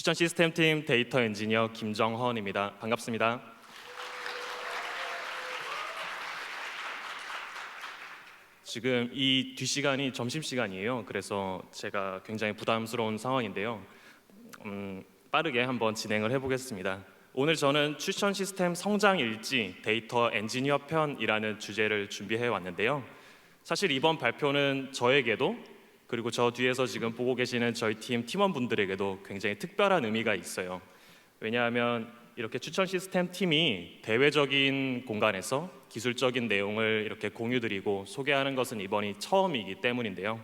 추천 시스템팀 데이터 엔지니어 김정헌입니다. 반갑습니다. 지금 이 뒷시간이 점심시간이에요. 그래서 제가 굉장히 부담스러운 상황인데요. 빠르게 한번 진행을 해보겠습니다. 오늘 저는 추천 시스템 성장 일지 데이터 엔지니어 편이라는 주제를 준비해 왔는데요. 사실 이번 발표는 저에게도 그리고 저 뒤에서 지금 보고 계시는 저희 팀 팀원분들에게도 굉장히 특별한 의미가 있어요. 왜냐하면 이렇게 추천 시스템 팀이 대외적인 공간에서 기술적인 내용을 이렇게 공유드리고 소개하는 것은 이번이 처음이기 때문인데요.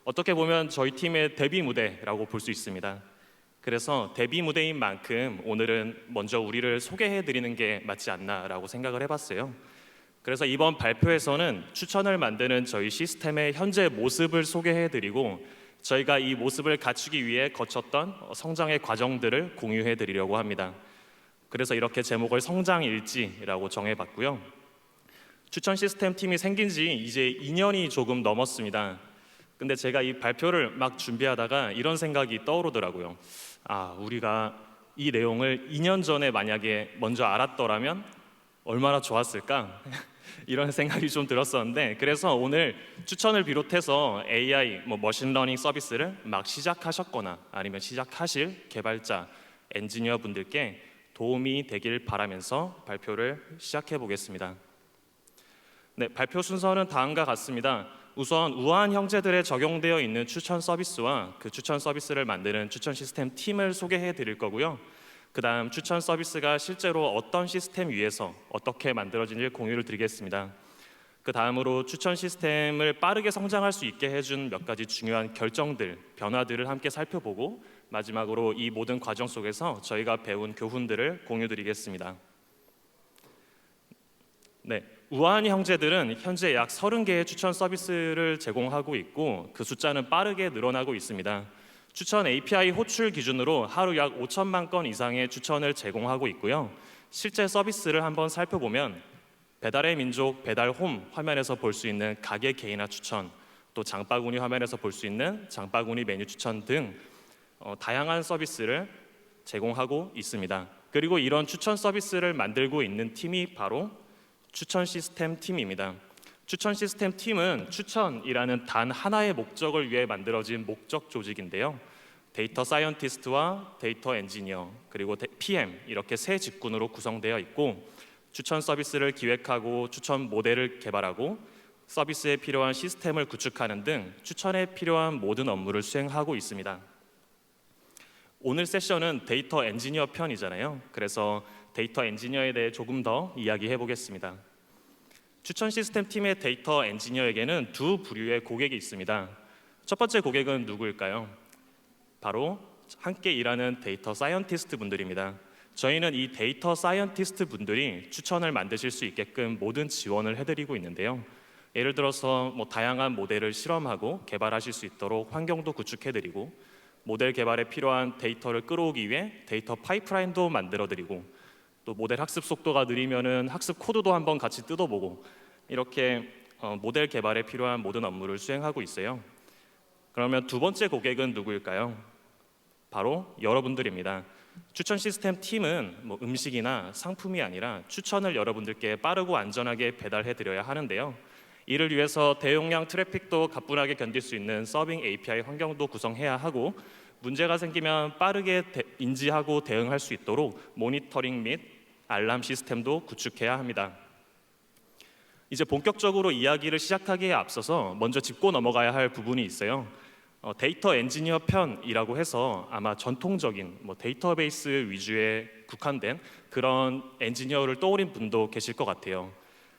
어떻게 보면 저희 팀의 데뷔 무대라고 볼 수 있습니다. 그래서 데뷔 무대인 만큼 오늘은 먼저 우리를 소개해드리는 게 맞지 않나라고 생각을 해봤어요. 그래서 이번 발표에서는 추천을 만드는 저희 시스템의 현재 모습을 소개해드리고 저희가 이 모습을 갖추기 위해 거쳤던 성장의 과정들을 공유해드리려고 합니다. 그래서 이렇게 제목을 성장일지라고 정해봤고요. 추천 시스템 팀이 생긴 지 이제 2년이 조금 넘었습니다. 근데 제가 이 발표를 막 준비하다가 이런 생각이 떠오르더라고요. 우리가 이 내용을 2년 전에 만약에 먼저 알았더라면 얼마나 좋았을까? 이런 생각이 좀 들었었는데, 그래서 오늘 추천을 비롯해서 AI, 머신러닝 서비스를 막 시작하셨거나 아니면 시작하실 개발자, 엔지니어 분들께 도움이 되길 바라면서 발표를 시작해 보겠습니다. 네, 발표 순서는 다음과 같습니다. 우선 우아한 형제들에 적용되어 있는 추천 서비스와 그 추천 서비스를 만드는 추천 시스템 팀을 소개해 드릴 거고요. 그 다음 추천 서비스가 실제로 어떤 시스템 위에서 어떻게 만들어진지 공유를 드리겠습니다. 그 다음으로 추천 시스템을 빠르게 성장할 수 있게 해준 몇 가지 중요한 결정들, 변화들을 함께 살펴보고 마지막으로 이 모든 과정 속에서 저희가 배운 교훈들을 공유 드리겠습니다. 네, 우아한 형제들은 현재 약 30개의 추천 서비스를 제공하고 있고 그 숫자는 빠르게 늘어나고 있습니다. 추천 API 호출 기준으로 하루 약 5천만 건 이상의 추천을 제공하고 있고요. 실제 서비스를 한번 살펴보면 배달의 민족, 배달홈 화면에서 볼 수 있는 가게 개인화 추천, 또 장바구니 화면에서 볼 수 있는 장바구니 메뉴 추천 등 다양한 서비스를 제공하고 있습니다. 그리고 이런 추천 서비스를 만들고 있는 팀이 바로 추천 시스템 팀입니다. 추천 시스템 팀은 추천이라는 단 하나의 목적을 위해 만들어진 목적 조직인데요. 데이터 사이언티스트와 데이터 엔지니어 그리고 PM 이렇게 세 직군으로 구성되어 있고 추천 서비스를 기획하고 추천 모델을 개발하고 서비스에 필요한 시스템을 구축하는 등 추천에 필요한 모든 업무를 수행하고 있습니다. 오늘 세션은 데이터 엔지니어 편이잖아요. 그래서 데이터 엔지니어에 대해 조금 더 이야기해 보겠습니다. 추천 시스템 팀의 데이터 엔지니어에게는 두 부류의 고객이 있습니다. 첫 번째 고객은 누구일까요? 바로 함께 일하는 데이터 사이언티스트 분들입니다. 저희는 이 데이터 사이언티스트 분들이 추천을 만드실 수 있게끔 모든 지원을 해드리고 있는데요. 예를 들어서 다양한 모델을 실험하고 개발하실 수 있도록 환경도 구축해드리고 모델 개발에 필요한 데이터를 끌어오기 위해 데이터 파이프라인도 만들어드리고 또 모델 학습 속도가 느리면은 학습 코드도 한번 같이 뜯어보고 이렇게 모델 개발에 필요한 모든 업무를 수행하고 있어요. 그러면 두 번째 고객은 누구일까요? 바로 여러분들입니다. 추천 시스템 팀은 음식이나 상품이 아니라 추천을 여러분들께 빠르고 안전하게 배달해 드려야 하는데요. 이를 위해서 대용량 트래픽도 가뿐하게 견딜 수 있는 서빙 API 환경도 구성해야 하고 문제가 생기면 빠르게 인지하고 대응할 수 있도록 모니터링 및 알람 시스템도 구축해야 합니다. 이제 본격적으로 이야기를 시작하기에 앞서서 먼저 짚고 넘어가야 할 부분이 있어요. 데이터 엔지니어 편이라고 해서 아마 전통적인 데이터베이스 위주에 국한된 그런 엔지니어를 떠올린 분도 계실 것 같아요.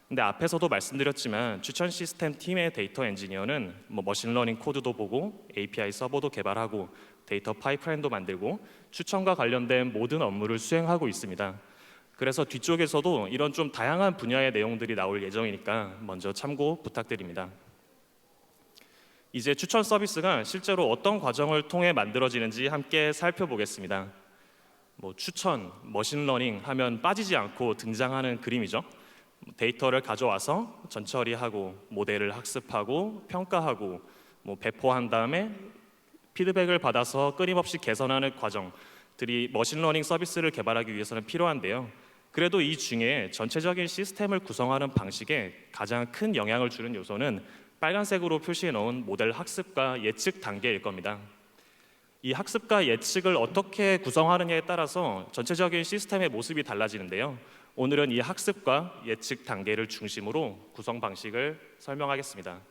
근데 앞에서도 말씀드렸지만 추천 시스템 팀의 데이터 엔지니어는 머신러닝 코드도 보고 API 서버도 개발하고 데이터 파이프라인도 만들고 추천과 관련된 모든 업무를 수행하고 있습니다. 그래서 뒤쪽에서도 이런 좀 다양한 분야의 내용들이 나올 예정이니까 먼저 참고 부탁드립니다. 이제 추천 서비스가 실제로 어떤 과정을 통해 만들어지는지 함께 살펴보겠습니다. 추천, 머신러닝 하면 빠지지 않고 등장하는 그림이죠. 데이터를 가져와서 전처리하고 모델을 학습하고 평가하고 배포한 다음에 피드백을 받아서 끊임없이 개선하는 과정, 머신러닝 서비스를 개발하기 위해서는 필요한데요. 그래도 이 중에 전체적인 시스템을 구성하는 방식에 가장 큰 영향을 주는 요소는 빨간색으로 표시해 놓은 모델 학습과 예측 단계일 겁니다. 이 학습과 예측을 어떻게 구성하느냐에 따라서 전체적인 시스템의 모습이 달라지는데요. 오늘은 이 학습과 예측 단계를 중심으로 구성 방식을 설명하겠습니다.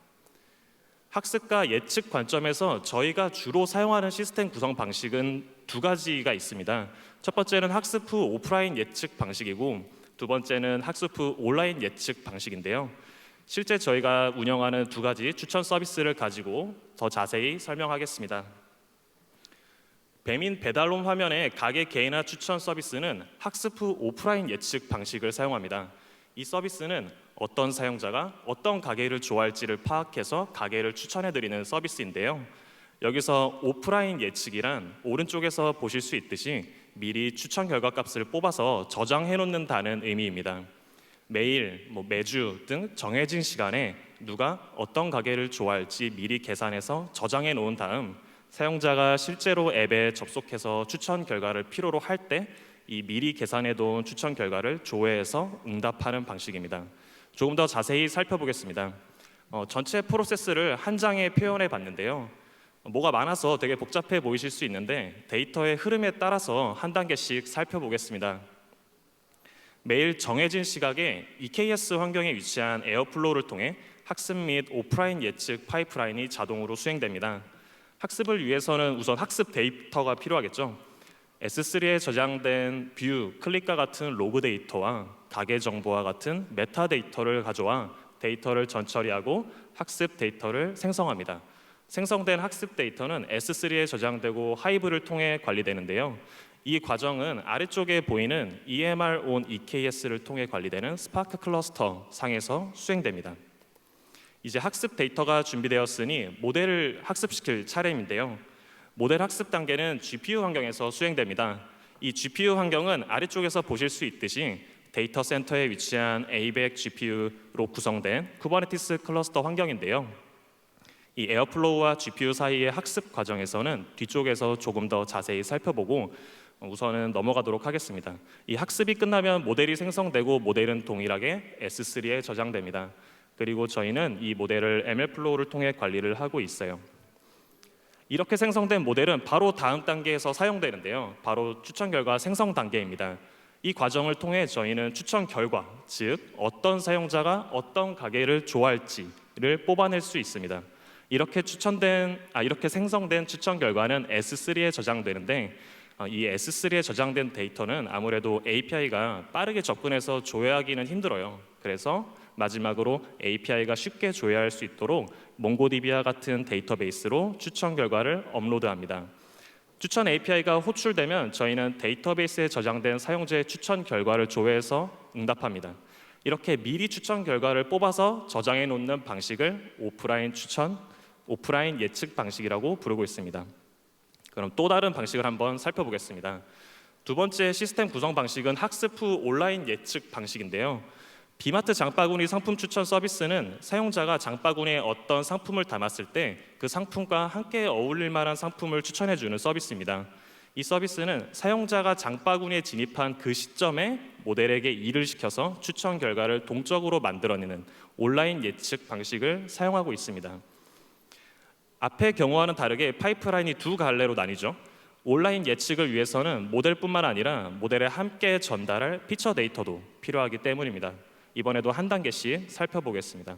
학습과 예측 관점에서 저희가 주로 사용하는 시스템 구성 방식은 두 가지가 있습니다. 첫 번째는 학습 후 오프라인 예측 방식이고 두 번째는 학습 후 온라인 예측 방식인데요. 실제 저희가 운영하는 두 가지 추천 서비스를 가지고 더 자세히 설명하겠습니다. 배민 배달롬 화면의 가게 개인화 추천 서비스는 학습 후 오프라인 예측 방식을 사용합니다. 이 서비스는 어떤 사용자가 어떤 가게를 좋아할지를 파악해서 가게를 추천해드리는 서비스인데요. 여기서 오프라인 예측이란 오른쪽에서 보실 수 있듯이 미리 추천 결과 값을 뽑아서 저장해 놓는다는 의미입니다. 매일, 매주 등 정해진 시간에 누가 어떤 가게를 좋아할지 미리 계산해서 저장해 놓은 다음 사용자가 실제로 앱에 접속해서 추천 결과를 필요로 할 때 이 미리 계산해 둔 추천 결과를 조회해서 응답하는 방식입니다. 조금 더 자세히 살펴보겠습니다. 전체 프로세스를 한 장에 표현해 봤는데요. 뭐가 많아서 되게 복잡해 보이실 수 있는데 데이터의 흐름에 따라서 한 단계씩 살펴보겠습니다. 매일 정해진 시각에 EKS 환경에 위치한 에어플로우를 통해 학습 및 오프라인 예측 파이프라인이 자동으로 수행됩니다. 학습을 위해서는 우선 학습 데이터가 필요하겠죠. S3에 저장된 뷰, 클릭과 같은 로그 데이터와 가게 정보와 같은 메타 데이터를 가져와 데이터를 전처리하고 학습 데이터를 생성합니다. 생성된 학습 데이터는 S3에 저장되고 하이브를 통해 관리되는데요. 이 과정은 아래쪽에 보이는 EMR on EKS를 통해 관리되는 스파크 클러스터 상에서 수행됩니다. 이제 학습 데이터가 준비되었으니 모델을 학습시킬 차례인데요. 모델 학습 단계는 GPU 환경에서 수행됩니다. 이 GPU 환경은 아래쪽에서 보실 수 있듯이 데이터 센터에 위치한 ABEC GPU로 구성된 쿠버네티스 클러스터 환경인데요. 이 에어플로우와 GPU 사이의 학습 과정에서는 뒤쪽에서 조금 더 자세히 살펴보고 우선은 넘어가도록 하겠습니다. 이 학습이 끝나면 모델이 생성되고 모델은 동일하게 S3에 저장됩니다. 그리고 저희는 이 모델을 MLflow를 통해 관리를 하고 있어요. 이렇게 생성된 모델은 바로 다음 단계에서 사용되는데요. 바로 추천 결과 생성 단계입니다. 이 과정을 통해 저희는 추천 결과, 즉 어떤 사용자가 어떤 가게를 좋아할지를 뽑아낼 수 있습니다. 이렇게 생성된 추천 결과는 S3에 저장되는데 이 S3에 저장된 데이터는 아무래도 API가 빠르게 접근해서 조회하기는 힘들어요. 그래서 마지막으로 API가 쉽게 조회할 수 있도록 몽고DB와 같은 데이터베이스로 추천 결과를 업로드합니다. 추천 API가 호출되면 저희는 데이터베이스에 저장된 사용자의 추천 결과를 조회해서 응답합니다. 이렇게 미리 추천 결과를 뽑아서 저장해 놓는 방식을 오프라인 예측 방식이라고 부르고 있습니다. 그럼 또 다른 방식을 한번 살펴보겠습니다. 두 번째 시스템 구성 방식은 학습 후 온라인 예측 방식인데요. 비마트 장바구니 상품 추천 서비스는 사용자가 장바구니에 어떤 상품을 담았을 때 그 상품과 함께 어울릴 만한 상품을 추천해주는 서비스입니다. 이 서비스는 사용자가 장바구니에 진입한 그 시점에 모델에게 일을 시켜서 추천 결과를 동적으로 만들어내는 온라인 예측 방식을 사용하고 있습니다. 앞의 경우와는 다르게 파이프라인이 두 갈래로 나뉘죠. 온라인 예측을 위해서는 모델뿐만 아니라 모델에 함께 전달할 피처 데이터도 필요하기 때문입니다. 이번에도 한 단계씩 살펴보겠습니다.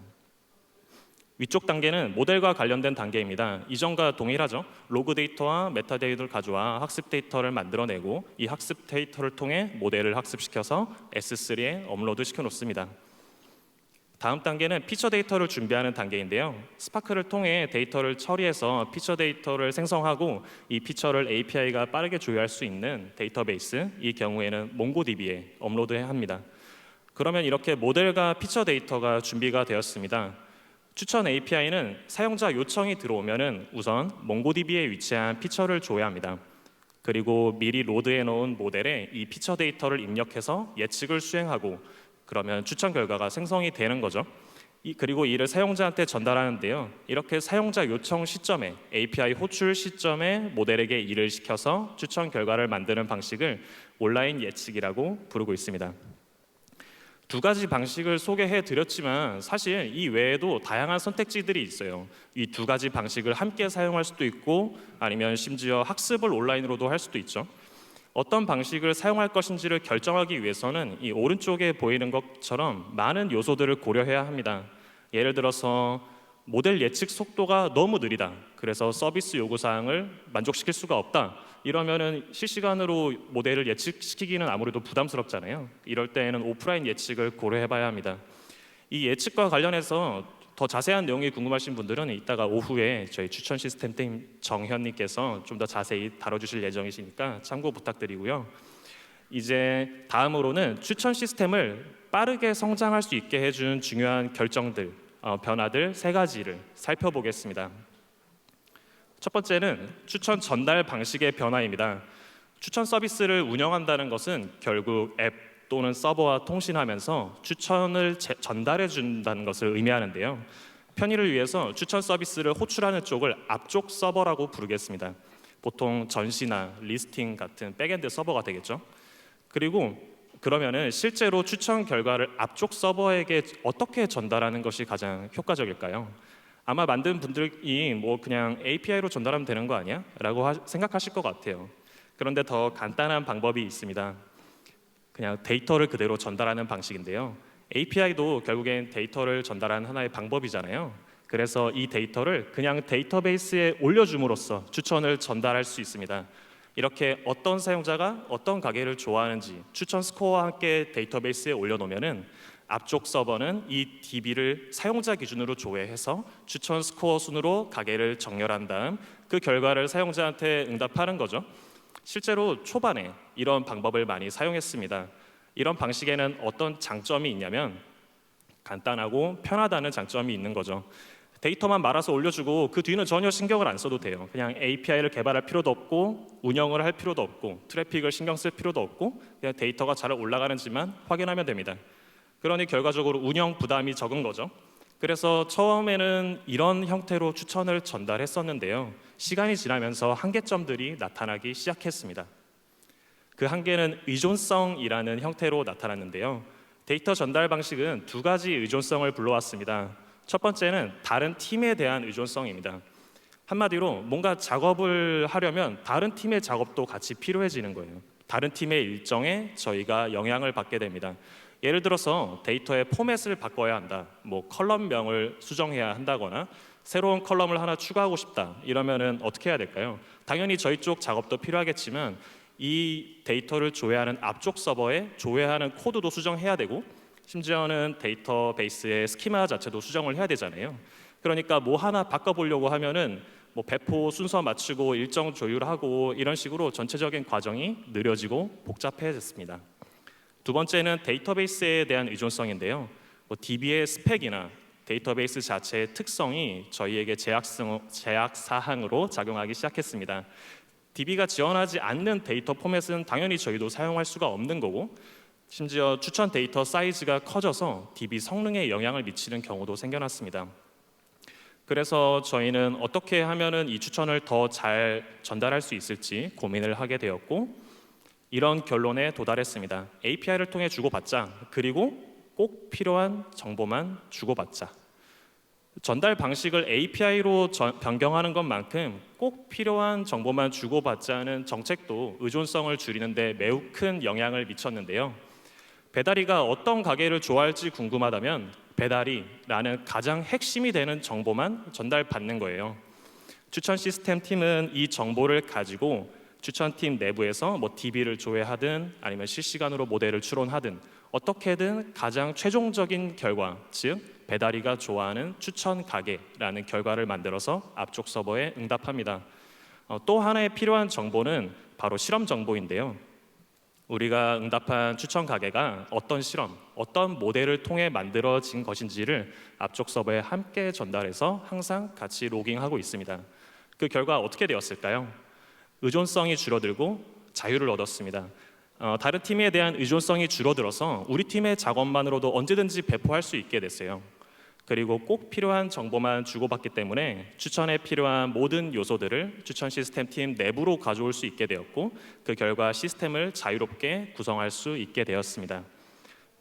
위쪽 단계는 모델과 관련된 단계입니다. 이전과 동일하죠. 로그 데이터와 메타 데이터를 가져와 학습 데이터를 만들어내고 이 학습 데이터를 통해 모델을 학습시켜서 S3에 업로드 시켜놓습니다. 다음 단계는 피처 데이터를 준비하는 단계인데요. 스파크를 통해 데이터를 처리해서 피처 데이터를 생성하고 이 피처를 API가 빠르게 조회할 수 있는 데이터베이스, 이 경우에는 몽고DB에 업로드해야 합니다. 그러면 이렇게 모델과 피처 데이터가 준비가 되었습니다. 추천 API는 사용자 요청이 들어오면은 우선 몽고DB에 위치한 피처를 조회합니다. 그리고 미리 로드해 놓은 모델에 이 피처 데이터를 입력해서 예측을 수행하고 그러면 추천 결과가 생성이 되는 거죠. 그리고 이를 사용자한테 전달하는데요. 이렇게 사용자 요청 시점에 API 호출 시점에 모델에게 일을 시켜서 추천 결과를 만드는 방식을 온라인 예측이라고 부르고 있습니다. 두 가지 방식을 소개해 드렸지만 사실 이 외에도 다양한 선택지들이 있어요. 이 두 가지 방식을 함께 사용할 수도 있고 아니면 심지어 학습을 온라인으로도 할 수도 있죠. 어떤 방식을 사용할 것인지를 결정하기 위해서는 이 오른쪽에 보이는 것처럼 많은 요소들을 고려해야 합니다. 예를 들어서 모델 예측 속도가 너무 느리다. 그래서 서비스 요구 사항을 만족시킬 수가 없다. 이러면은 실시간으로 모델을 예측시키기는 아무래도 부담스럽잖아요. 이럴 때에는 오프라인 예측을 고려해봐야 합니다. 이 예측과 관련해서 더 자세한 내용이 궁금하신 분들은 이따가 오후에 저희 추천 시스템 팀 정현님께서 좀 더 자세히 다뤄주실 예정이시니까 참고 부탁드리고요. 이제 다음으로는 추천 시스템을 빠르게 성장할 수 있게 해준 중요한 결정들, 변화들 세 가지를 살펴보겠습니다. 첫 번째는 추천 전달 방식의 변화입니다. 추천 서비스를 운영한다는 것은 결국 앱 또는 서버와 통신하면서 추천을 전달해 준다는 것을 의미하는데요. 편의를 위해서 추천 서비스를 호출하는 쪽을 앞쪽 서버라고 부르겠습니다. 보통 전시나 리스팅 같은 백엔드 서버가 되겠죠. 그리고 그러면은 실제로 추천 결과를 앞쪽 서버에게 어떻게 전달하는 것이 가장 효과적일까요? 아마 만든 분들이 뭐 그냥 API로 전달하면 되는 거 아니야? 라고 생각하실 것 같아요. 그런데 더 간단한 방법이 있습니다. 그냥 데이터를 그대로 전달하는 방식인데요. API도 결국엔 데이터를 전달하는 하나의 방법이잖아요. 그래서 이 데이터를 그냥 데이터베이스에 올려줌으로써 추천을 전달할 수 있습니다. 이렇게 어떤 사용자가 어떤 가게를 좋아하는지 추천 스코어와 함께 데이터베이스에 올려놓으면은 앞쪽 서버는 이 DB를 사용자 기준으로 조회해서 추천 스코어 순으로 가게를 정렬한 다음 그 결과를 사용자한테 응답하는 거죠. 실제로 초반에 이런 방법을 많이 사용했습니다. 이런 방식에는 어떤 장점이 있냐면 간단하고 편하다는 장점이 있는 거죠. 데이터만 말아서 올려주고 그 뒤는 전혀 신경을 안 써도 돼요. 그냥 API를 개발할 필요도 없고 운영을 할 필요도 없고 트래픽을 신경 쓸 필요도 없고 그냥 데이터가 잘 올라가는지만 확인하면 됩니다. 그러니 결과적으로 운영 부담이 적은 거죠. 그래서 처음에는 이런 형태로 추천을 전달했었는데요. 시간이 지나면서 한계점들이 나타나기 시작했습니다. 그 한계는 의존성이라는 형태로 나타났는데요. 데이터 전달 방식은 두 가지 의존성을 불러왔습니다. 첫 번째는 다른 팀에 대한 의존성입니다. 한마디로 뭔가 작업을 하려면 다른 팀의 작업도 같이 필요해지는 거예요. 다른 팀의 일정에 저희가 영향을 받게 됩니다. 예를 들어서 데이터의 포맷을 바꿔야 한다. 뭐 컬럼명을 수정해야 한다거나 새로운 컬럼을 하나 추가하고 싶다. 이러면은 어떻게 해야 될까요? 당연히 저희 쪽 작업도 필요하겠지만 이 데이터를 조회하는 앞쪽 서버에 조회하는 코드도 수정해야 되고 심지어는 데이터베이스의 스키마 자체도 수정을 해야 되잖아요. 그러니까 뭐 하나 바꿔보려고 하면은 뭐 배포 순서 맞추고 일정 조율하고 이런 식으로 전체적인 과정이 느려지고 복잡해졌습니다. 두 번째는 데이터베이스에 대한 의존성인데요. 뭐 DB의 스펙이나 데이터베이스 자체의 특성이 저희에게 제약 사항으로 작용하기 시작했습니다. DB가 지원하지 않는 데이터 포맷은 당연히 저희도 사용할 수가 없는 거고 심지어 추천 데이터 사이즈가 커져서 DB 성능에 영향을 미치는 경우도 생겨났습니다. 그래서 저희는 어떻게 하면은 이 추천을 더 잘 전달할 수 있을지 고민을 하게 되었고 이런 결론에 도달했습니다. API를 통해 주고받자. 그리고 꼭 필요한 정보만 주고받자. 전달 방식을 API로 변경하는 것만큼 꼭 필요한 정보만 주고받자는 정책도 의존성을 줄이는 데 매우 큰 영향을 미쳤는데요. 배달이가 어떤 가게를 좋아할지 궁금하다면 배달이라는 가장 핵심이 되는 정보만 전달받는 거예요. 추천 시스템 팀은 이 정보를 가지고 추천팀 내부에서 뭐 DB를 조회하든 아니면 실시간으로 모델을 추론하든 어떻게든 가장 최종적인 결과, 즉 배달이가 좋아하는 추천 가게라는 결과를 만들어서 앞쪽 서버에 응답합니다. 또 하나의 필요한 정보는 바로 실험 정보인데요. 우리가 응답한 추천 가게가 어떤 실험, 어떤 모델을 통해 만들어진 것인지를 앞쪽 서버에 함께 전달해서 항상 같이 로깅하고 있습니다. 그 결과 어떻게 되었을까요? 의존성이 줄어들고 자유를 얻었습니다. 다른 팀에 대한 의존성이 줄어들어서 우리 팀의 작업만으로도 언제든지 배포할 수 있게 됐어요. 그리고 꼭 필요한 정보만 주고받기 때문에 추천에 필요한 모든 요소들을 추천 시스템 팀 내부로 가져올 수 있게 되었고, 그 결과 시스템을 자유롭게 구성할 수 있게 되었습니다.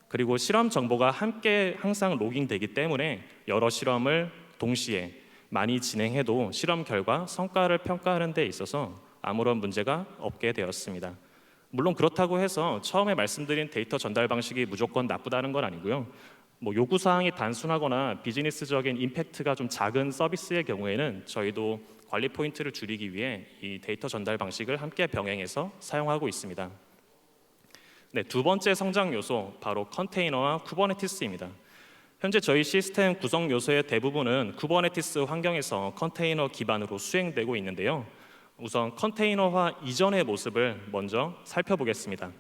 그리고 실험 정보가 함께 항상 로깅되기 때문에 여러 실험을 동시에 많이 진행해도 실험 결과 성과를 평가하는 데 있어서 아무런 문제가 없게 되었습니다. 물론 그렇다고 해서 처음에 말씀드린 데이터 전달 방식이 무조건 나쁘다는 건 아니고요. 요구 사항이 단순하거나 비즈니스적인 임팩트가 좀 작은 서비스의 경우에는 저희도 관리 포인트를 줄이기 위해 이 데이터 전달 방식을 함께 병행해서 사용하고 있습니다. 네, 두 번째 성장 요소 바로 컨테이너와 쿠버네티스입니다. 현재 저희 시스템 구성 요소의 대부분은 쿠버네티스 환경에서 컨테이너 기반으로 수행되고 있는데요. 우선 컨테이너화 이전의 모습을 먼저 살펴보겠습니다.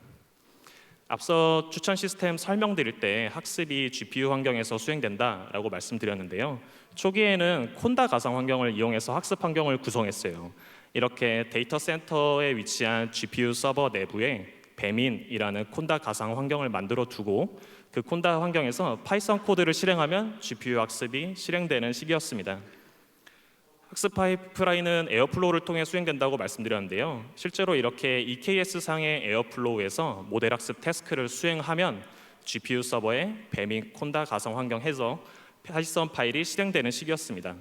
앞서 추천 시스템 설명드릴 때 학습이 GPU 환경에서 수행된다라고 말씀드렸는데요. 초기에는 콘다 가상 환경을 이용해서 학습 환경을 구성했어요. 이렇게 데이터 센터에 위치한 GPU 서버 내부에 배민이라는 콘다 가상 환경을 만들어 두고 그 콘다 환경에서 파이썬 코드를 실행하면 GPU 학습이 실행되는 시기였습니다. 학습 파이프라인은 에어플로우를 통해 수행된다고 말씀드렸는데요. 실제로 이렇게 EKS 상의 에어플로우에서 모델 학습 태스크를 수행하면 GPU 서버에 배민 콘다 가상 환경에서 파이썬 파일이 실행되는 시기였습니다.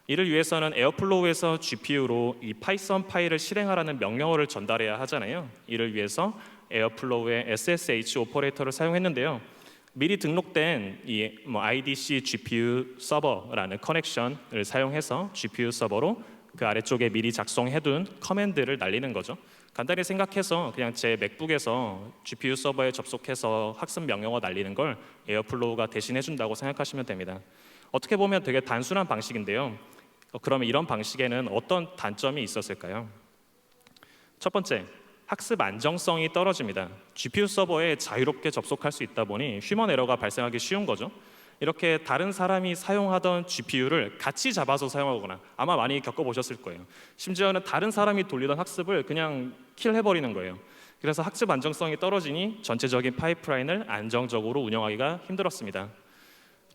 이를 위해서는 에어플로우에서 GPU로 이 파이썬 파일을 실행하라는 명령어를 전달해야 하잖아요. 이를 위해서 에어플로우의 SSH 오퍼레이터를 사용했는데요. 미리 등록된 이 IDC GPU 서버라는 커넥션을 사용해서 GPU 서버로 그 아래쪽에 미리 작성해둔 커맨드를 날리는 거죠. 간단히 생각해서 그냥 제 맥북에서 GPU 서버에 접속해서 학습 명령어 날리는 걸 에어플로우가 대신해준다고 생각하시면 됩니다. 어떻게 보면 되게 단순한 방식인데요. 그러면 이런 방식에는 어떤 단점이 있었을까요? 첫 번째, 학습 안정성이 떨어집니다. GPU 서버에 자유롭게 접속할 수 있다 보니 휴먼 에러가 발생하기 쉬운 거죠. 이렇게 다른 사람이 사용하던 GPU를 같이 잡아서 사용하거나 아마 많이 겪어보셨을 거예요. 심지어는 다른 사람이 돌리던 학습을 그냥 킬해버리는 거예요. 그래서 학습 안정성이 떨어지니 전체적인 파이프라인을 안정적으로 운영하기가 힘들었습니다.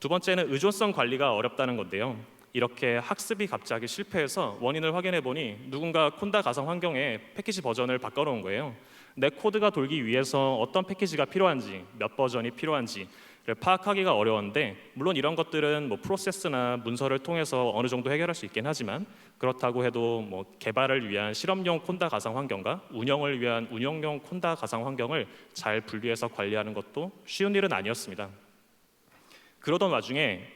두 번째는 의존성 관리가 어렵다는 건데요. 이렇게 학습이 갑자기 실패해서 원인을 확인해 보니 누군가 콘다 가상 환경에 패키지 버전을 바꿔놓은 거예요. 내 코드가 돌기 위해서 어떤 패키지가 필요한지, 몇 버전이 필요한지를 파악하기가 어려웠는데, 물론 이런 것들은 프로세스나 문서를 통해서 어느 정도 해결할 수 있긴 하지만, 그렇다고 해도 개발을 위한 실험용 콘다 가상 환경과 운영을 위한 운영용 콘다 가상 환경을 잘 분리해서 관리하는 것도 쉬운 일은 아니었습니다. 그러던 와중에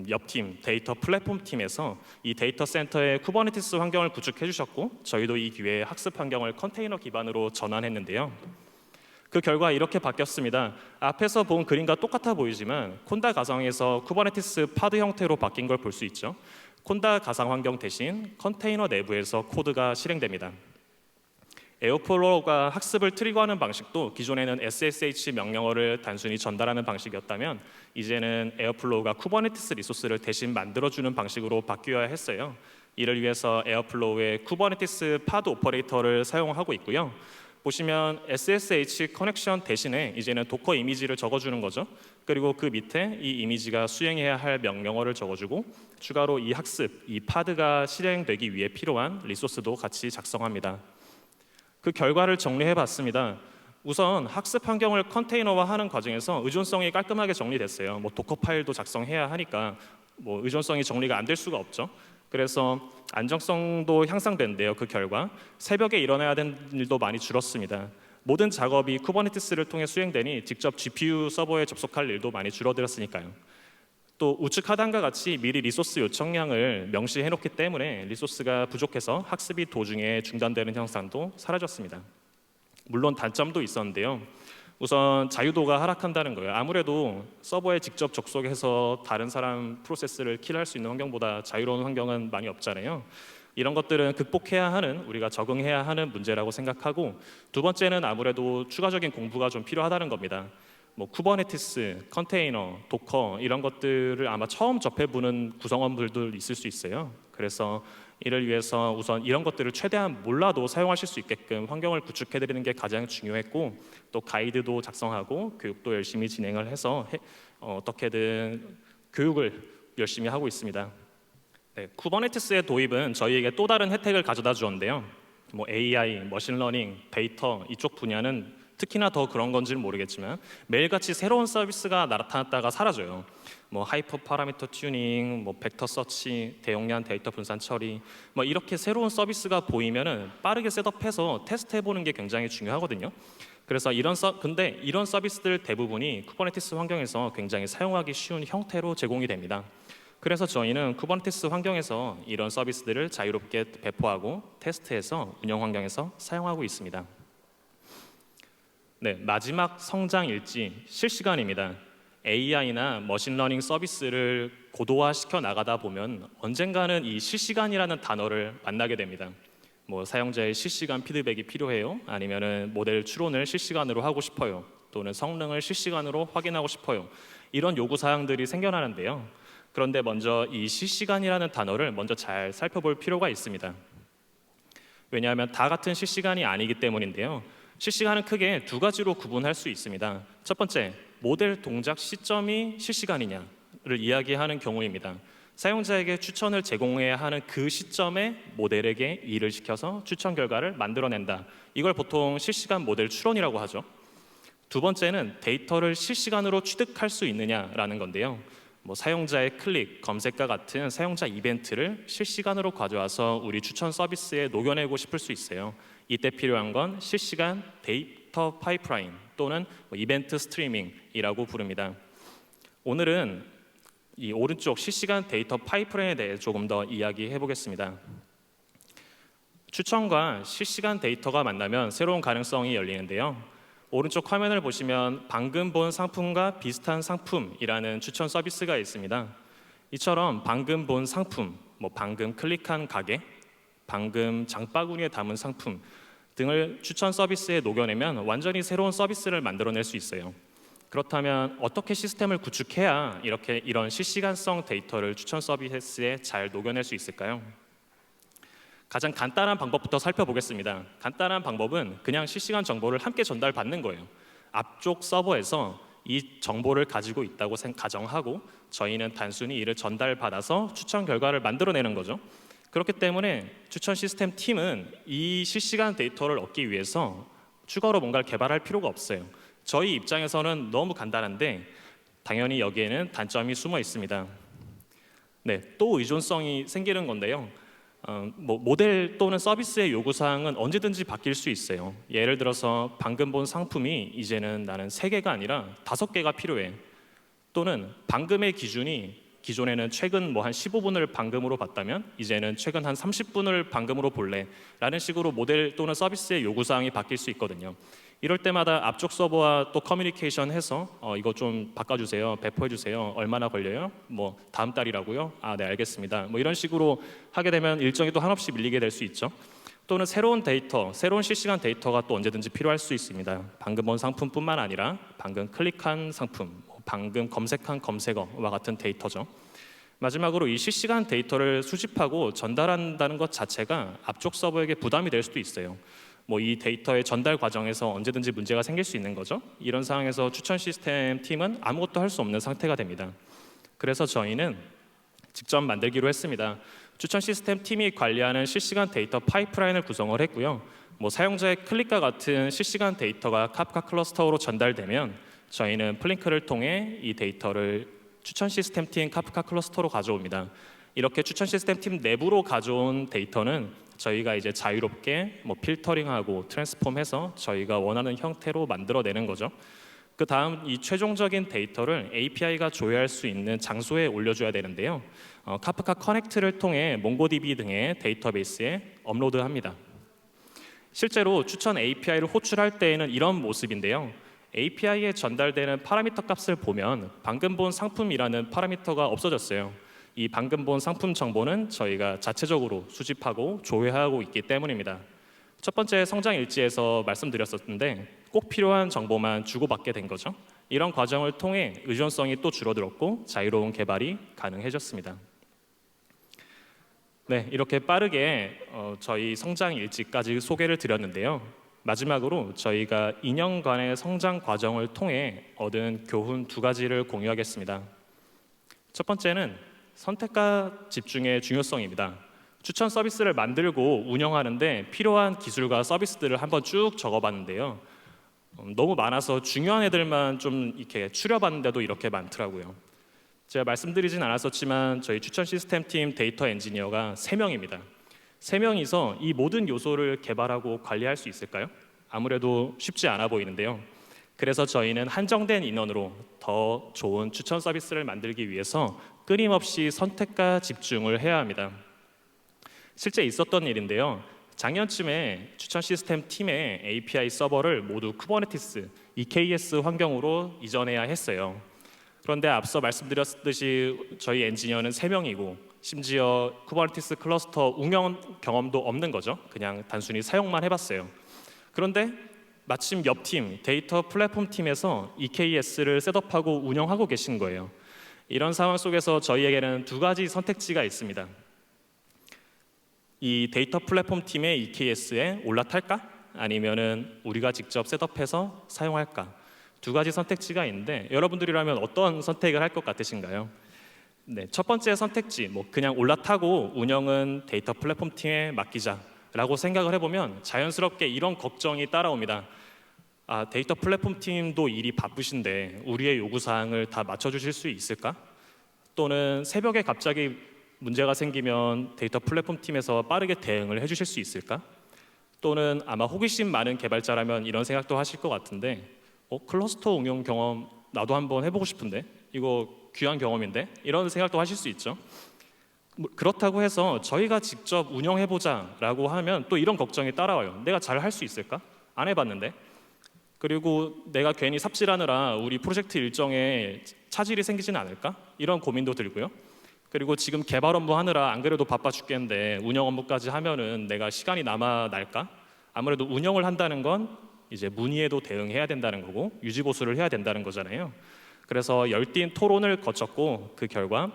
옆팀 데이터 플랫폼 팀에서 이 데이터 센터의 쿠버네티스 환경을 구축해 주셨고, 저희도 이 기회에 학습 환경을 컨테이너 기반으로 전환했는데요. 그 결과 이렇게 바뀌었습니다. 앞에서 본 그림과 똑같아 보이지만 콘다 가상에서 쿠버네티스 파드 형태로 바뀐 걸 볼 수 있죠. 콘다 가상 환경 대신 컨테이너 내부에서 코드가 실행됩니다. 에어플로우가 학습을 트리거하는 방식도 기존에는 SSH 명령어를 단순히 전달하는 방식이었다면, 이제는 에어플로우가 쿠버네티스 리소스를 대신 만들어주는 방식으로 바뀌어야 했어요. 이를 위해서 에어플로우의 쿠버네티스 파드 오퍼레이터를 사용하고 있고요. 보시면 SSH 커넥션 대신에 이제는 도커 이미지를 적어주는 거죠. 그리고 그 밑에 이 이미지가 수행해야 할 명령어를 적어주고, 추가로 이 학습, 이 파드가 실행되기 위해 필요한 리소스도 같이 작성합니다. 그 결과를 정리해봤습니다. 우선 학습 환경을 컨테이너화하는 과정에서 의존성이 깔끔하게 정리됐어요. 도커 파일도 작성해야 하니까 의존성이 정리가 안 될 수가 없죠. 그래서 안정성도 향상된대요. 그 결과 새벽에 일어나야 되는 일도 많이 줄었습니다. 모든 작업이 쿠버네티스를 통해 수행되니 직접 GPU 서버에 접속할 일도 많이 줄어들었으니까요. 또 우측 하단과 같이 미리 리소스 요청량을 명시해놓기 때문에 리소스가 부족해서 학습이 도중에 중단되는 현상도 사라졌습니다. 물론 단점도 있었는데요. 우선 자유도가 하락한다는 거예요. 아무래도 서버에 직접 접속해서 다른 사람 프로세스를 킬할 수 있는 환경보다 자유로운 환경은 많이 없잖아요. 이런 것들은 극복해야 하는, 우리가 적응해야 하는 문제라고 생각하고, 두 번째는 아무래도 추가적인 공부가 좀 필요하다는 겁니다. 쿠버네티스, 컨테이너, 도커 이런 것들을 아마 처음 접해보는 구성원들도 있을 수 있어요. 그래서 이를 위해서 우선 이런 것들을 최대한 몰라도 사용하실 수 있게끔 환경을 구축해드리는 게 가장 중요했고, 또 가이드도 작성하고 교육도 열심히 진행을 해서 어떻게든 교육을 열심히 하고 있습니다. 네, 쿠버네티스의 도입은 저희에게 또 다른 혜택을 가져다 주었는데요. 뭐 AI, 머신러닝, 데이터 이쪽 분야는 특히나 더 그런 건지는 모르겠지만 매일같이 새로운 서비스가 나타났다가 사라져요. 뭐 하이퍼 파라미터 튜닝, 뭐 벡터 서치, 대용량 데이터 분산 처리, 뭐 이렇게 새로운 서비스가 보이면은 빠르게 셋업해서 테스트해보는 게 굉장히 중요하거든요. 그래서 근데 이런 서비스들 대부분이 쿠버네티스 환경에서 굉장히 사용하기 쉬운 형태로 제공이 됩니다. 그래서 저희는 쿠버네티스 환경에서 이런 서비스들을 자유롭게 배포하고 테스트해서 운영 환경에서 사용하고 있습니다. 네, 마지막 성장 일지 실시간입니다. AI나 머신러닝 서비스를 고도화시켜 나가다 보면 언젠가는 이 실시간이라는 단어를 만나게 됩니다. 뭐 사용자의 실시간 피드백이 필요해요? 아니면은 모델 추론을 실시간으로 하고 싶어요? 또는 성능을 실시간으로 확인하고 싶어요? 이런 요구 사항들이 생겨나는데요. 그런데 먼저 이 실시간이라는 단어를 먼저 잘 살펴볼 필요가 있습니다. 왜냐하면 다 같은 실시간이 아니기 때문인데요. 실시간은 크게 두 가지로 구분할 수 있습니다. 첫 번째, 모델 동작 시점이 실시간이냐를 이야기하는 경우입니다. 사용자에게 추천을 제공해야 하는 그 시점에 모델에게 일을 시켜서 추천 결과를 만들어낸다. 이걸 보통 실시간 모델 추론이라고 하죠. 두 번째는 데이터를 실시간으로 취득할 수 있느냐라는 건데요. 뭐 사용자의 클릭, 검색과 같은 사용자 이벤트를 실시간으로 가져와서 우리 추천 서비스에 녹여내고 싶을 수 있어요. 이때 필요한 건 실시간 데이터 파이프라인 또는 이벤트 스트리밍이라고 부릅니다. 오늘은 이 오른쪽 실시간 데이터 파이프라인에 대해 조금 더 이야기해 보겠습니다. 추천과 실시간 데이터가 만나면 새로운 가능성이 열리는데요. 오른쪽 화면을 보시면 방금 본 상품과 비슷한 상품이라는 추천 서비스가 있습니다. 이처럼 방금 본 상품, 뭐 방금 클릭한 가게, 방금 장바구니에 담은 상품 등을 추천 서비스에 녹여내면 완전히 새로운 서비스를 만들어낼 수 있어요. 그렇다면 어떻게 시스템을 구축해야 이런 실시간성 데이터를 추천 서비스에 잘 녹여낼 수 있을까요? 가장 간단한 방법부터 살펴보겠습니다. 간단한 방법은 그냥 실시간 정보를 함께 전달받는 거예요. 앞쪽 서버에서 이 정보를 가지고 있다고 가정하고 저희는 단순히 이를 전달받아서 추천 결과를 만들어내는 거죠. 그렇기 때문에 추천 시스템 팀은 이 실시간 데이터를 얻기 위해서 추가로 뭔가를 개발할 필요가 없어요. 저희 입장에서는 너무 간단한데 당연히 여기에는 단점이 숨어 있습니다. 네, 또 의존성이 생기는 건데요. 모델 또는 서비스의 요구사항은 언제든지 바뀔 수 있어요. 예를 들어서 방금 본 상품이 이제는 나는 3개가 아니라 5개가 필요해. 또는 방금의 기준이 기존에는 최근 뭐 한 15분을 방금으로 봤다면 이제는 최근 한 30분을 방금으로 볼래 라는 식으로 모델 또는 서비스의 요구사항이 바뀔 수 있거든요. 이럴 때마다 앞쪽 서버와 또 커뮤니케이션 해서 이거 좀 바꿔주세요, 배포해주세요, 얼마나 걸려요? 뭐 다음 달이라고요? 아, 네, 알겠습니다. 뭐 이런 식으로 하게 되면 일정이 또 한없이 밀리게 될 수 있죠. 또는 새로운 데이터, 새로운 실시간 데이터가 또 언제든지 필요할 수 있습니다. 방금 본 상품뿐만 아니라 방금 클릭한 상품, 방금 검색한 검색어와 같은 데이터죠. 마지막으로 이 실시간 데이터를 수집하고 전달한다는 것 자체가 앞쪽 서버에게 부담이 될 수도 있어요. 뭐 이 데이터의 전달 과정에서 언제든지 문제가 생길 수 있는 거죠. 이런 상황에서 추천 시스템 팀은 아무것도 할 수 없는 상태가 됩니다. 그래서 저희는 직접 만들기로 했습니다. 추천 시스템 팀이 관리하는 실시간 데이터 파이프라인을 구성을 했고요. 뭐 사용자의 클릭과 같은 실시간 데이터가 카프카 클러스터로 전달되면 저희는 플링크를 통해 이 데이터를 추천 시스템 팀 카프카 클러스터로 가져옵니다. 이렇게 추천 시스템 팀 내부로 가져온 데이터는 저희가 이제 자유롭게 뭐 필터링하고 트랜스폼해서 저희가 원하는 형태로 만들어내는 거죠. 그 다음 이 최종적인 데이터를 API가 조회할 수 있는 장소에 올려줘야 되는데요. 카프카 커넥트를 통해 몽고DB 등의 데이터베이스에 업로드합니다. 실제로 추천 API를 호출할 때에는 이런 모습인데요. API에 전달되는 파라미터 값을 보면 방금 본 상품이라는 파라미터가 없어졌어요. 이 방금 본 상품 정보는 저희가 자체적으로 수집하고 조회하고 있기 때문입니다. 첫 번째 성장 일지에서 말씀드렸었는데 꼭 필요한 정보만 주고받게 된 거죠. 이런 과정을 통해 의존성이 또 줄어들었고 자유로운 개발이 가능해졌습니다. 네, 이렇게 빠르게 저희 성장 일지까지 소개를 드렸는데요. 마지막으로 저희가 2년간의 성장 과정을 통해 얻은 교훈 2가지를 공유하겠습니다. 첫 번째는 선택과 집중의 중요성입니다. 추천 서비스를 만들고 운영하는데 필요한 기술과 서비스들을 한번 쭉 적어봤는데요. 너무 많아서 중요한 애들만 좀 이렇게 추려봤는데도 이렇게 많더라고요. 제가 말씀드리진 않았었지만 저희 추천 시스템 팀 데이터 엔지니어가 3명입니다. 3명이서 이 모든 요소를 개발하고 관리할 수 있을까요? 아무래도 쉽지 않아 보이는데요. 그래서 저희는 한정된 인원으로 더 좋은 추천 서비스를 만들기 위해서 끊임없이 선택과 집중을 해야 합니다. 실제 있었던 일인데요. 작년쯤에 추천 시스템 팀의 API 서버를 모두 쿠버네티스 EKS 환경으로 이전해야 했어요. 그런데 앞서 말씀드렸듯이 저희 엔지니어는 3명이고 심지어 쿠버네티스 클러스터 운영 경험도 없는 거죠. 그냥 단순히 사용만 해봤어요. 그런데 마침 옆 팀, 데이터 플랫폼 팀에서 EKS를 셋업하고 운영하고 계신 거예요. 이런 상황 속에서 저희에게는 2가지 선택지가 있습니다. 이 데이터 플랫폼 팀의 EKS에 올라탈까? 아니면은 우리가 직접 셋업해서 사용할까? 2가지 선택지가 있는데 여러분들이라면 어떤 선택을 할 것 같으신가요? 네, 첫 번째 선택지, 그냥 올라타고 운영은 데이터 플랫폼 팀에 맡기자라고 생각을 해보면 자연스럽게 이런 걱정이 따라옵니다. 데이터 플랫폼 팀도 일이 바쁘신데 우리의 요구 사항을 다 맞춰주실 수 있을까? 또는 새벽에 갑자기 문제가 생기면 데이터 플랫폼 팀에서 빠르게 대응을 해주실 수 있을까? 또는 아마 호기심 많은 개발자라면 이런 생각도 하실 것 같은데 클러스터 운영 경험 나도 한번 해보고 싶은데 이거 귀한 경험인데 이런 생각도 하실 수 있죠. 그렇다고 해서 저희가 직접 운영해보자라고 하면 또 이런 걱정이 따라와요. 내가 잘 할 수 있을까? 안 해봤는데. 그리고 내가 괜히 삽질하느라 우리 프로젝트 일정에 차질이 생기지는 않을까? 이런 고민도 들고요. 그리고 지금 개발 업무 하느라 안 그래도 바빠 죽겠는데 운영 업무까지 하면은 내가 시간이 남아 날까? 아무래도 운영을 한다는 건 이제 문의에도 대응해야 된다는 거고 유지 보수를 해야 된다는 거잖아요. 그래서 열띤 토론을 거쳤고 그 결과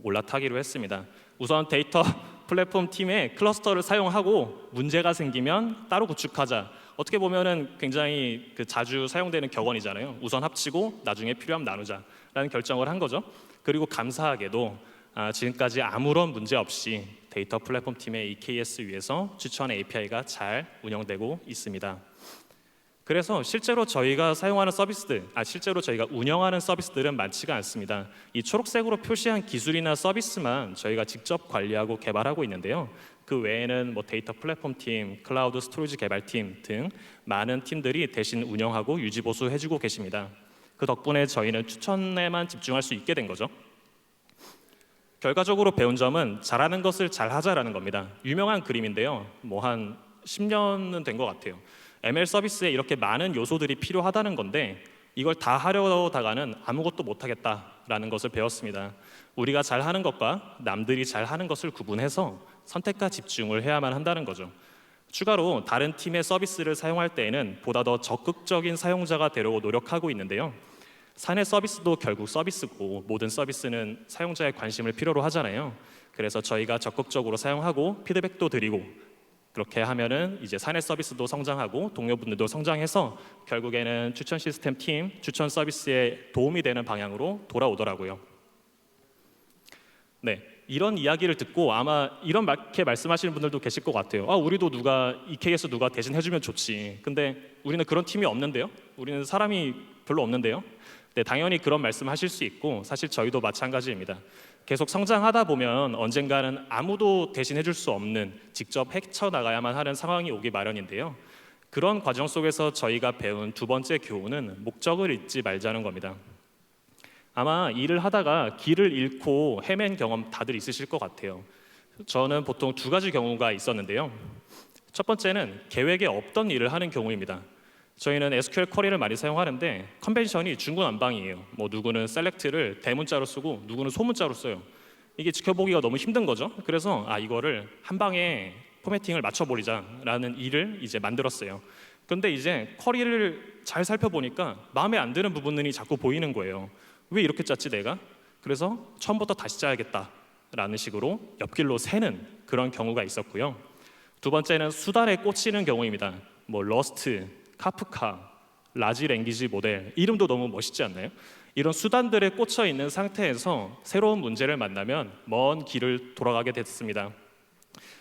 올라타기로 했습니다. 우선 데이터 플랫폼 팀의 클러스터를 사용하고 문제가 생기면 따로 구축하자. 어떻게 보면은 굉장히 자주 사용되는 격언이잖아요. 우선 합치고 나중에 필요하면 나누자라는 결정을 한 거죠. 그리고 감사하게도 지금까지 아무런 문제 없이 데이터 플랫폼 팀의 EKS 위에서 추천 API가 잘 운영되고 있습니다. 그래서 실제로 저희가 사용하는 서비스들, 실제로 저희가 운영하는 서비스들은 많지가 않습니다. 이 초록색으로 표시한 기술이나 서비스만 저희가 직접 관리하고 개발하고 있는데요. 그 외에는 데이터 플랫폼 팀, 클라우드 스토리지 개발팀 등 많은 팀들이 대신 운영하고 유지 보수해주고 계십니다. 그 덕분에 저희는 추천에만 집중할 수 있게 된 거죠. 결과적으로 배운 점은 잘하는 것을 잘하자라는 겁니다. 유명한 그림인데요. 한 10년은 된 것 같아요. ML 서비스에 이렇게 많은 요소들이 필요하다는 건데 이걸 다 하려다가는 아무것도 못하겠다라는 것을 배웠습니다. 우리가 잘하는 것과 남들이 잘하는 것을 구분해서 선택과 집중을 해야만 한다는 거죠. 추가로 다른 팀의 서비스를 사용할 때에는 보다 더 적극적인 사용자가 되려고 노력하고 있는데요. 사내 서비스도 결국 서비스고 모든 서비스는 사용자의 관심을 필요로 하잖아요. 그래서 저희가 적극적으로 사용하고 피드백도 드리고 그렇게 하면은 이제 사내 서비스도 성장하고 동료분들도 성장해서 결국에는 추천 시스템 팀, 추천 서비스에 도움이 되는 방향으로 돌아오더라고요. 네, 이런 이야기를 듣고 아마 이렇게 말씀하시는 분들도 계실 것 같아요. 우리도 EKS 누가 대신 해주면 좋지. 근데 우리는 그런 팀이 없는데요. 우리는 사람이 별로 없는데요. 네, 당연히 그런 말씀하실 수 있고 사실 저희도 마찬가지입니다. 계속 성장하다 보면 언젠가는 아무도 대신 해줄 수 없는 직접 헤쳐나가야만 하는 상황이 오기 마련인데요. 그런 과정 속에서 저희가 배운 2번째 교훈은 목적을 잊지 말자는 겁니다. 아마 일을 하다가 길을 잃고 헤맨 경험 다들 있으실 것 같아요. 저는 보통 2가지 경우가 있었는데요. 첫 번째는 계획에 없던 일을 하는 경우입니다. 저희는 SQL 쿼리를 많이 사용하는데 컨벤션이 중구난방이에요. 누구는 select를 대문자로 쓰고 누구는 소문자로 써요. 이게 지켜보기가 너무 힘든 거죠. 그래서 이거를 한 방에 포매팅을 맞춰버리자라는 일을 이제 만들었어요. 그런데 이제 쿼리를 잘 살펴보니까 마음에 안 드는 부분이 자꾸 보이는 거예요. 왜 이렇게 짰지 내가? 그래서 처음부터 다시 짜야겠다라는 식으로 옆길로 새는 그런 경우가 있었고요. 2번째는 수단에 꽂히는 경우입니다. 러스트, 카프카, 라지 랭귀지 모델 이름도 너무 멋있지 않나요? 이런 수단들에 꽂혀 있는 상태에서 새로운 문제를 만나면 먼 길을 돌아가게 됐습니다.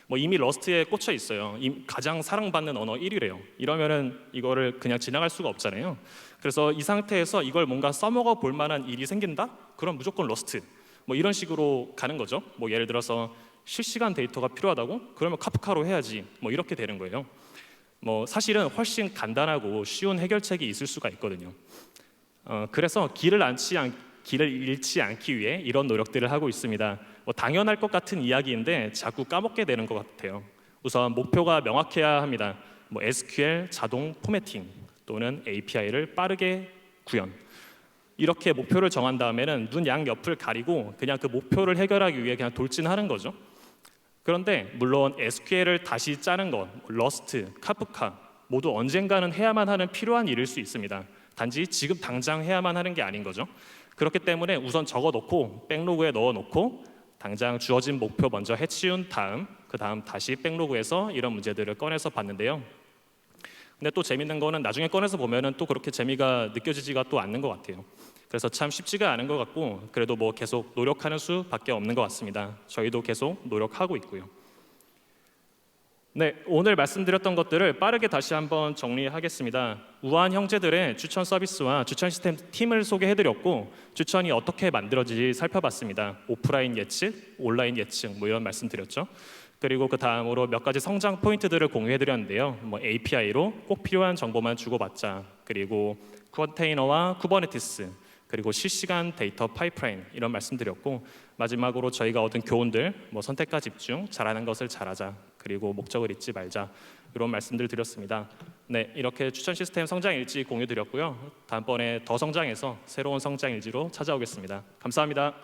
뭐 이미 러스트에 꽂혀 있어요. 가장 사랑받는 언어 1위래요. 이러면은 이거를 그냥 지나갈 수가 없잖아요. 그래서 이 상태에서 이걸 뭔가 써먹어 볼 만한 일이 생긴다? 그럼 무조건 러스트. 뭐 이런 식으로 가는 거죠. 뭐 예를 들어서 실시간 데이터가 필요하다고? 그러면 카프카로 해야지. 뭐 이렇게 되는 거예요. 뭐 사실은 훨씬 간단하고 쉬운 해결책이 있을 수가 있거든요. 그래서 길을 잃지 않기 위해 이런 노력들을 하고 있습니다. 뭐 당연할 것 같은 이야기인데 자꾸 까먹게 되는 것 같아요. 우선 목표가 명확해야 합니다. 뭐 SQL 자동 포매팅 또는 API를 빠르게 구현. 이렇게 목표를 정한 다음에는 눈 양옆을 가리고 그냥 그 목표를 해결하기 위해 그냥 돌진하는 거죠. 그런데 물론 SQL을 다시 짜는 것, 러스트, 카프카 모두 언젠가는 해야만 하는 필요한 일일 수 있습니다. 단지 지금 당장 해야만 하는 게 아닌 거죠. 그렇기 때문에 우선 적어놓고 백로그에 넣어놓고 당장 주어진 목표 먼저 해치운 다음 그 다음 다시 백로그에서 이런 문제들을 꺼내서 봤는데요. 근데 또 재밌는 거는 나중에 꺼내서 보면은 또 그렇게 재미가 느껴지지가 또 않는 것 같아요. 그래서 참 쉽지가 않은 것 같고 그래도 뭐 계속 노력하는 수밖에 없는 것 같습니다. 저희도 계속 노력하고 있고요. 네, 오늘 말씀드렸던 것들을 빠르게 다시 한번 정리하겠습니다. 우아한 형제들의 추천 서비스와 추천 시스템 팀을 소개해드렸고 추천이 어떻게 만들어지지 살펴봤습니다. 오프라인 예측, 온라인 예측 뭐 이런 말씀드렸죠. 그리고 그 다음으로 몇 가지 성장 포인트들을 공유해드렸는데요. 뭐 API로 꼭 필요한 정보만 주고받자. 그리고 컨테이너와 쿠버네티스 그리고 실시간 데이터 파이프라인 이런 말씀드렸고 마지막으로 저희가 얻은 교훈들 뭐 선택과 집중, 잘하는 것을 잘하자 그리고 목적을 잊지 말자 이런 말씀들 드렸습니다. 네, 이렇게 추천 시스템 성장 일지 공유 드렸고요. 다음번에 더 성장해서 새로운 성장 일지로 찾아오겠습니다. 감사합니다.